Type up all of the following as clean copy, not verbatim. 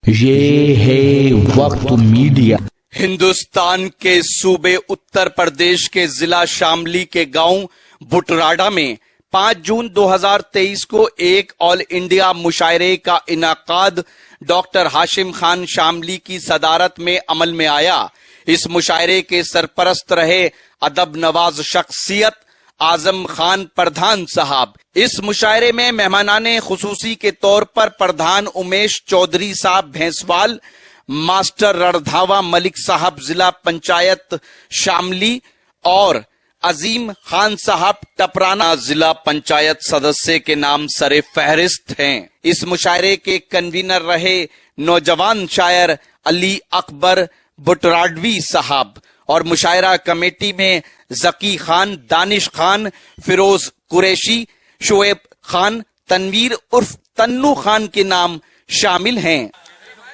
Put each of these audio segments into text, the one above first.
ये है वक्त मीडिया। हिंदुस्तान के सूबे उत्तर प्रदेश के जिला शामली के गांव बुटराडा में 5 जून 2023 को एक ऑल इंडिया मुशायरे का इनाकाद डॉक्टर हाशिम खान शामली की सदारत में अमल में आया। इस मुशायरे के सरपरस्त रहे अदब नवाज शख्सियत आजम खान प्रधान साहब। इस मुशायरे में मेहमानाने खुसूसी के तौर पर प्रधान उमेश चौधरी साहब भैंसवाल, मास्टर रणधावा मलिक साहब जिला पंचायत शामली और अजीम खान साहब टपराना जिला पंचायत सदस्य के नाम सरे फहरिस्त हैं। इस मुशायरे के कन्वीनर रहे नौजवान शायर अली अकबर बुटराडवी साहब और मुशायरा कमेटी में जकी खान, दानिश खान, फिरोज कुरैशी, शोएब खान, तनवीर उर्फ तन्नू खान के नाम शामिल हैं।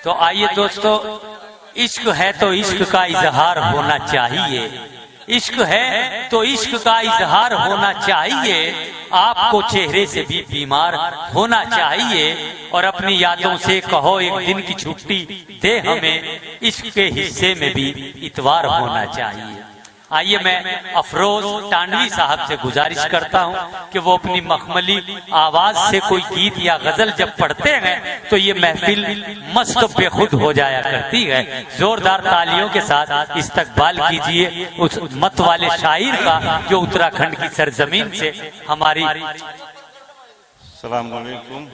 तो आइए दोस्तों, इश्क है तो इश्क का इजहार होना चाहिए। इश्क है तो इश्क का इजहार होना चाहिए। आपको चेहरे से भी बीमार होना चाहिए और अपनी यादों से कहो एक दिन की छुट्टी दे हमें। इश्क के हिस्से में भी इतवार होना चाहिए। आइए मैं अफरोज टांडवी साहब से गुजारिश करता हूं कि वो अपनी मखमली आवाज से कोई गीत या गजल जब पढ़ते हैं तो ये महफिल मस्त बेखुद हो जाया करती है। जोरदार तालियों के साथ इस्तकबाल कीजिए उस मत वाले शायर का जो उत्तराखंड की सरजमीन से हमारी। अस्सलाम वालेकुम।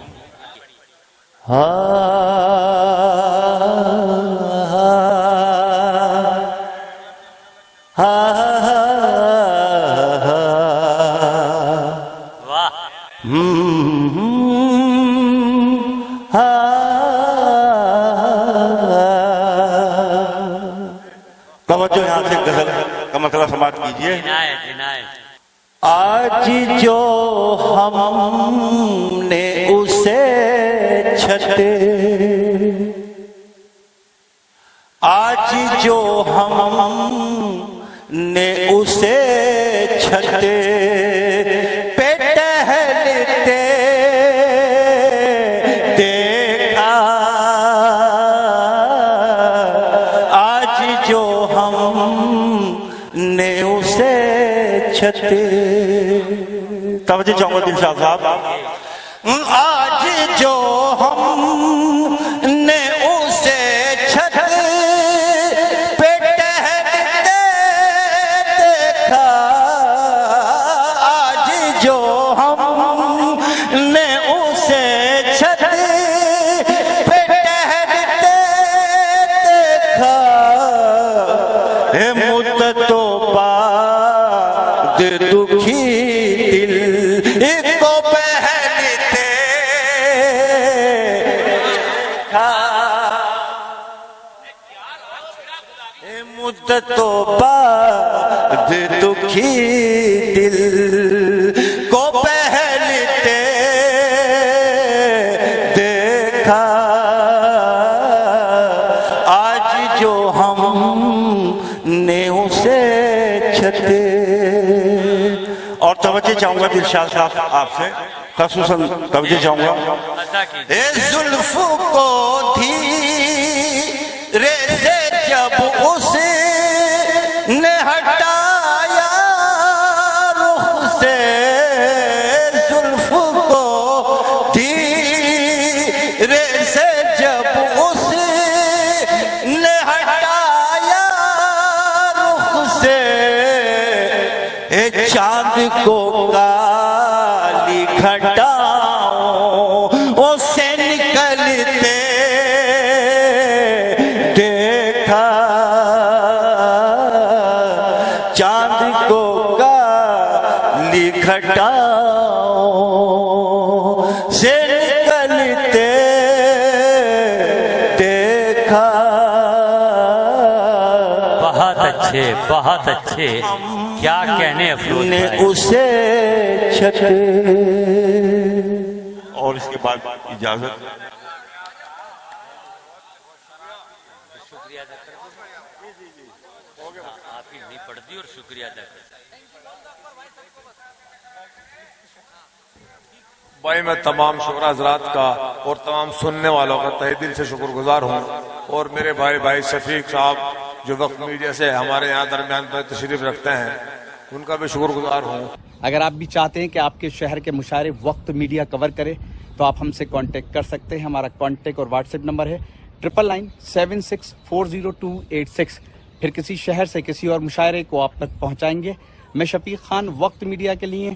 तवज्जो यहाँ से गजल का मसला समाप्त कीजिए। आज जो हमने उसे छते, आज जो हमने उसे छते पे टहलते देखा, आज जो हमने उसे छते। तवज्जो चाहूंगा दिलशाद साहब। आज जो हमने उसे छत पे टहलते देखा, आज जो हमने उसे छत पे टहलते देखा, हे मुद्दतों बाद दुखी दिल को पहनते मुद्दतों बाद दुखी दिल को पहनते देखा, आज जो हमने उसे छते। और तवज्जो चाहूंगा दिलशाद साहब आपसे, खसूसन तवज्जो चाहूंगा। जुल्फों को धीरे से जब उसने हटाया रुख से, जुल्फों को धीरे से जब उसने हटाया रुख से, चांद को काली घटाओं से निकलते देखा, चांद को काली घटाओं से निकलते देखा। बहुत अच्छे, बहुत अच्छे, क्या कहने अफरोज ने भाई। उसे छते। और इसके बाद इजाजत। शुक्रिया अदा कर, आपकी नहीं पड़ती और शुक्रिया अदा कर। भाई मैं तमाम शुरा हजरात का और तमाम सुनने वालों का तहे दिल से शुक्रगुजार हूँ, और मेरे भाई शफीक साहब जो वक्त मीडिया से हमारे यहाँ दरमियान पर तशरीफ रखते हैं, उनका भी शुक्रगुजार हूँ। अगर आप भी चाहते हैं कि आपके शहर के मुशायरे वक्त मीडिया कवर करे तो आप हमसे कांटेक्ट कर सकते हैं। हमारा कांटेक्ट और व्हाट्सएप नंबर है 9997640286। फिर किसी शहर से किसी और मुशायरे को आप तक पहुंचाएंगे। मैं शफीक खान वक्त मीडिया के लिए